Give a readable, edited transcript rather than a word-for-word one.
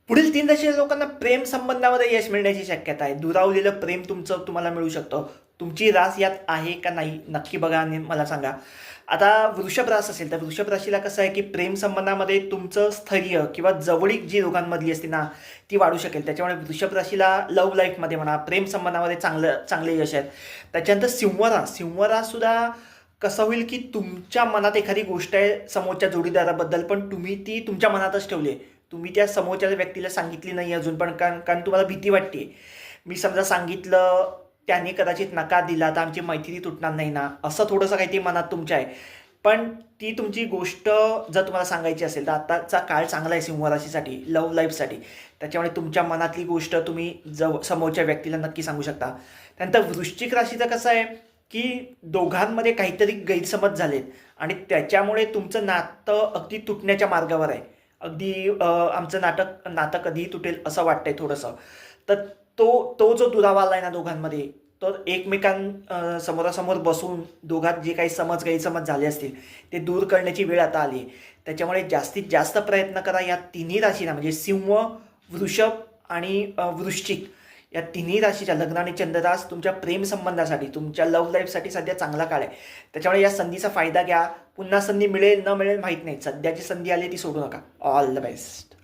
पुढील 3 राशीच्या लोकांना प्रेम संबंधामध्ये यश मिळण्याची शक्यता आहे. दुरावलेलं प्रेम तुमचं तुम्हाला मिळू शकतं. तुमची रास यात आहे का नाही नक्की बघा आणि मला सांगा. आता वृषभ रास असेल तर वृषभ राशीला कसं आहे की प्रेम संबंधामध्ये तुमचं स्थैर्य किंवा जवळीक जी दोघांमधली असते ना ती वाढू शकेल. त्याच्यामुळे वृषभ राशीला लव्ह लाईफमध्ये म्हणा प्रेम संबंधामध्ये चांगले यश आहेत. त्याच्यानंतर सिंहरास सुद्धा कसं होईल की तुमच्या मनात एखादी गोष्ट आहे समोरच्या जोडीदाराबद्दल, पण तुम्ही ती तुमच्या मनातच ठेवली आहे. तुम्ही त्या समोरच्या व्यक्तीला सांगितली नाही अजून पण, कारण कारण तुम्हाला भीती वाटते. मी समजा सांगितलं, त्याने कदाचित नकार दिला तर आमची मैत्री तुटणार नाही ना, असं थोडंसं काहीतरी मनात तुमच्या आहे. पण ती तुमची गोष्ट जर तुम्हाला सांगायची असेल तर आताचा काळ चांगला आहे सिंहराशीसाठी, लव्ह लाईफसाठी. त्याच्यामुळे तुमच्या मनातली गोष्ट तुम्ही समोरच्या व्यक्तीला नक्की सांगू शकता. त्यानंतर वृश्चिक राशीचं कसं आहे की दोघांमध्ये काहीतरी गैरसमज झालेत आणि त्याच्यामुळे तुमचं नातं अगदी तुटण्याच्या मार्गावर आहे. अगदी आमचं नातं कधीही तुटेल असं वाटतंय थोडंसं. तर तो तो जो दुरावा आला आहे ना दोघांमध्ये, तर समोरासमोर बसून दोघात जे काही गैरसमज झाले असतील ते दूर करण्याची वेळ आता आली आहे. त्याच्यामुळे जास्तीत जास्त प्रयत्न करा या तिन्ही राशीना, म्हणजे सिंह, वृषभ आणि वृश्चिक या तिन्ही राशीच्या लग्न आणि चंद्ररास तुमच्या प्रेम संबंधासाठी, तुमच्या लव्ह लाईफसाठी सध्या चांगला काळ आहे. त्याच्यामुळे या संधीचा फायदा घ्या. पुन्हा संधी मिळेल न मिळेल माहीत नाही. सध्याची संधी आली ती सोडू नका. All the best.